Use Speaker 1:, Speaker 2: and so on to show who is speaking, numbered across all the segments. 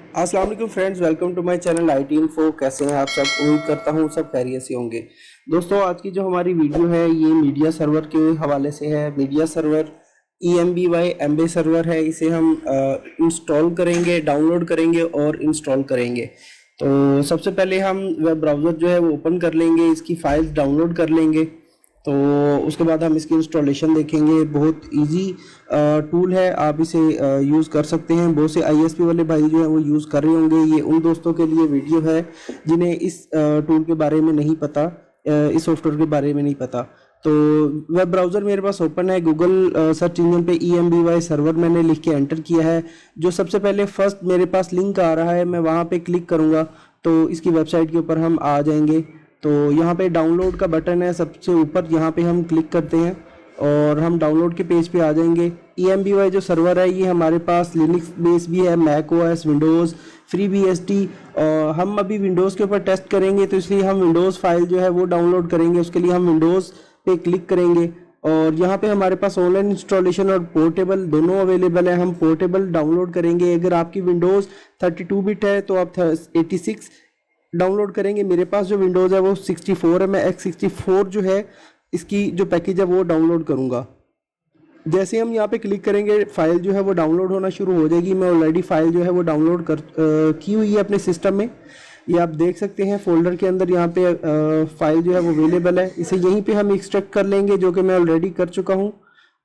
Speaker 1: अस्सलाम वालेकुम friends, welcome to my channel IT info. कैसे हैं आप सब? उम्मीद करता हूँ सब खैरियत से होंगे। दोस्तों, आज की जो हमारी वीडियो है ये मीडिया सर्वर के हवाले से है। मीडिया सर्वर EMBY एम्बे सर्वर है। इसे हम इंस्टॉल करेंगे, डाउनलोड करेंगे और इंस्टॉल करेंगे। तो सबसे पहले हम वेब ब्राउज़र जो है वो ओपन कर लेंगे, इसकी फाइल्स डाउनलोड कर लेंगे। तो उसके बाद हम इसकी इंस्टॉलेशन देखेंगे। बहुत इजी टूल है, आप इसे यूज़ कर सकते हैं। बहुत से ISP वाले भाई जो हैं वो यूज़ कर रहे होंगे। ये उन दोस्तों के लिए वीडियो है जिन्हें इस टूल के बारे में नहीं पता, इस सॉफ्टवेयर के बारे में नहीं पता। तो वेब ब्राउज़र मेरे पास ओपन है। गूगल सर्च इंजन पे EMBY सर्वर मैंने लिख के एंटर किया है। जो सबसे पहले फर्स्ट मेरे पास लिंक आ रहा है, मैं वहाँ पे क्लिक करूँगा तो इसकी वेबसाइट के ऊपर हम आ जाएंगे। तो यहाँ पे डाउनलोड का बटन है सबसे ऊपर, यहाँ पे हम क्लिक करते हैं और हम डाउनलोड के पेज पे आ जाएंगे। EMBY जो सर्वर है ये हमारे पास लिनक्स बेस भी है, मैक OS, विंडोज़, FreeBSD। हम अभी विंडोज़ के ऊपर टेस्ट करेंगे तो इसलिए हम विंडोज़ फाइल जो है वो डाउनलोड करेंगे। उसके लिए हम विंडोज़ पे क्लिक करेंगे और यहाँ पे हमारे पास ऑनलाइन इंस्टॉलेशन और पोर्टेबल दोनों अवेलेबल है। हम पोर्टेबल डाउनलोड करेंगे। अगर आपकी विंडोज़ 32 बिट है तो आप 86 डाउनलोड करेंगे। मेरे पास जो विंडोज़ है वो 64 है। मैं X64 जो है इसकी जो पैकेज है वो डाउनलोड करूँगा। जैसे हम यहाँ पे क्लिक करेंगे फाइल जो है वो डाउनलोड होना शुरू हो जाएगी। मैं ऑलरेडी फाइल जो है वो डाउनलोड की हुई है अपने सिस्टम में। ये आप देख सकते हैं फोल्डर के अंदर यहाँ पे फाइल जो है वो अवेलेबल है। इसे यहीं पे हम एक्सट्रैक्ट कर लेंगे, जो कि मैं ऑलरेडी कर चुका हूँ।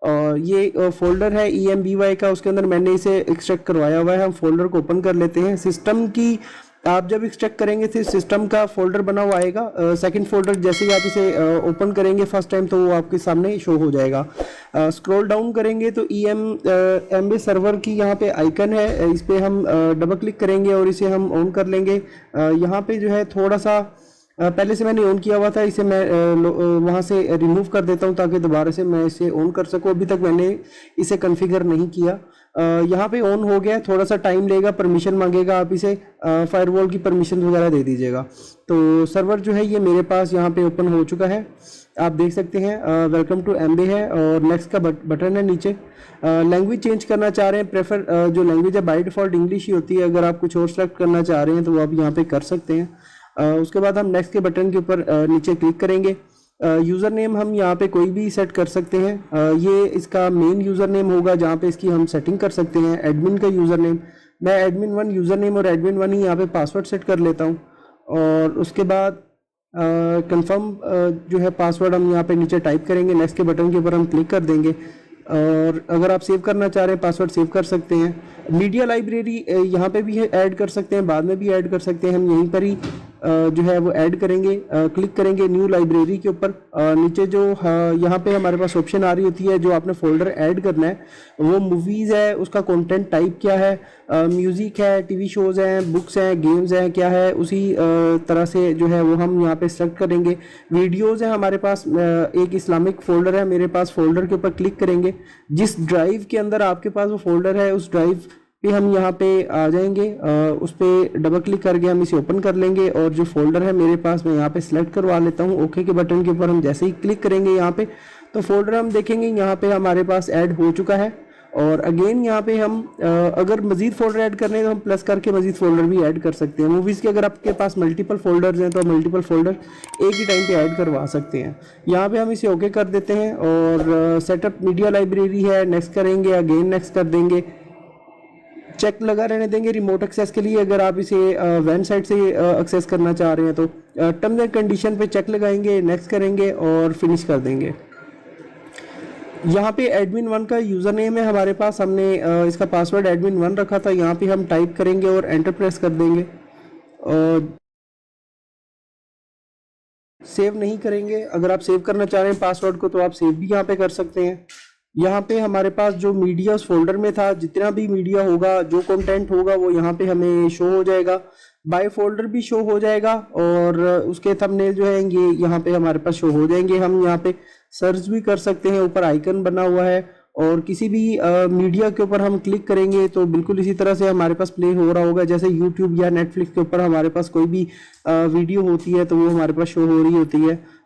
Speaker 1: और ये फोल्डर है EMBY का, उसके अंदर मैंने इसे एक्सट्रैक्ट करवाया हुआ है। हम फोल्डर को ओपन कर लेते हैं। सिस्टम की आप जब एक्सट्रैक्ट करेंगे तो सिस्टम का फोल्डर बना हुआ आएगा। सेकंड फोल्डर जैसे ही आप इसे ओपन करेंगे फर्स्ट टाइम तो वो आपके सामने शो हो जाएगा। स्क्रॉल डाउन करेंगे तो EMBY सर्वर की यहाँ पे आइकन है, इस पर हम डबल क्लिक करेंगे और इसे हम ऑन कर लेंगे। यहाँ पे जो है थोड़ा सा पहले से मैंने ऑन किया हुआ था, इसे मैं वहाँ से रिमूव कर देता हूँ ताकि दोबारा से मैं इसे ऑन कर सकूँ। अभी तक मैंने इसे कॉन्फ़िगर नहीं किया। यहाँ पे ऑन हो गया। थोड़ा सा टाइम लेगा, परमिशन मांगेगा, आप इसे फायरवॉल की परमिशन वगैरह दे दीजिएगा। तो सर्वर जो है ये मेरे पास यहाँ पे ओपन हो चुका है, आप देख सकते हैं। वेलकम टू एम्बे है और नेक्स्ट का बटन है नीचे। लैंग्वेज चेंज करना चाह रहे हैं, प्रेफर जो लैंग्वेज है बाय डिफ़ॉल्ट इंग्लिश ही होती है। अगर आप कुछ और सेलेक्ट करना चाह रहे हैं तो वो आप यहाँ पे कर सकते हैं। उसके बाद हम नेक्स्ट के बटन के ऊपर नीचे क्लिक करेंगे। यूज़र नेम हम यहाँ पे कोई भी सेट कर सकते हैं। ये इसका मेन यूज़र नेम होगा जहाँ पे इसकी हम सेटिंग कर सकते हैं। एडमिन का यूज़र नेम, मैं admin1 यूज़र नेम और admin1 ही यहाँ पे पासवर्ड सेट कर लेता हूँ। और उसके बाद कंफर्म जो है पासवर्ड हम यहाँ पे नीचे टाइप करेंगे। नेक्स्ट के बटन के ऊपर हम क्लिक कर देंगे और अगर आप सेव करना चाह रहे हैं पासवर्ड सेव कर सकते हैं। मीडिया लाइब्रेरी यहाँ पे भी ऐड कर सकते हैं, बाद में भी ऐड कर सकते हैं। हम यहीं पर ही जो है वो ऐड करेंगे। क्लिक करेंगे न्यू लाइब्रेरी के ऊपर। नीचे जो यहाँ पे हमारे पास ऑप्शन आ रही होती है, जो आपने फोल्डर ऐड करना है वो मूवीज़ है, उसका कंटेंट टाइप क्या है, म्यूज़िक है, TV शोज़ हैं, बुक्स हैं, गेम्स हैं, क्या है, उसी तरह से जो है वो हम यहाँ पे सेलेक्ट करेंगे। वीडियोज़ हैं हमारे पास, एक इस्लामिक फ़ोल्डर है मेरे पास। फोल्डर के ऊपर क्लिक करेंगे। जिस ड्राइव के अंदर आपके पास वो फोल्डर है उस ड्राइव पे हम यहाँ पे आ जाएंगे। उस पर डबल क्लिक करके हम इसे ओपन कर लेंगे और जो फोल्डर है मेरे पास मैं यहाँ पे सिलेक्ट करवा लेता हूँ। ओके के बटन के ऊपर हम जैसे ही क्लिक करेंगे यहाँ पे तो फोल्डर हम देखेंगे यहाँ पे हमारे पास ऐड हो चुका है। और अगेन यहाँ पे हम अगर मज़ीद फोल्डर ऐड करने हैं तो हम प्लस करके मज़ीद फोल्डर भी ऐड कर सकते हैं। मूवीज़ के अगर आपके पास मल्टीपल फोल्डर्स हैं तो मल्टीपल फोल्डर एक ही टाइम पे ऐड करवा सकते हैं। यहाँ पे हम इसे ओके कर देते हैं और सेटअप मीडिया लाइब्रेरी है, नेक्स्ट करेंगे, अगेन नेक्स्ट कर देंगे। चेक लगा रहने देंगे रिमोट एक्सेस के लिए, अगर आप इसे वैन साइट से एक्सेस करना चाह रहे हैं तो। टर्म्स एंड कंडीशन पे चेक लगाएंगे, नेक्स्ट करेंगे और फिनिश कर देंगे। यहाँ पे admin1 का यूज़र नेम है हमारे पास, हमने इसका पासवर्ड admin1 रखा था। यहाँ पे हम टाइप करेंगे और एंटर प्रेस कर देंगे और सेव नहीं करेंगे। अगर आप सेव करना चाह रहे हैं पासवर्ड को तो आप सेव भी यहाँ पे कर सकते हैं। यहाँ पे हमारे पास जो मीडिया उस फोल्डर में था, जितना भी मीडिया होगा, जो कंटेंट होगा वो यहाँ पे हमें शो हो जाएगा। बाय फोल्डर भी शो हो जाएगा और उसके थंबनेल जो है ये यहाँ पे हमारे पास शो हो जाएंगे। हम यहाँ पे सर्च भी कर सकते हैं, ऊपर आइकन बना हुआ है और किसी भी मीडिया के ऊपर हम क्लिक करेंगे तो बिल्कुल इसी तरह से हमारे पास प्ले हो रहा होगा। जैसे यूट्यूब या नेटफ्लिक्स के ऊपर हमारे पास कोई भी वीडियो होती है तो वो हमारे पास शो हो रही होती है।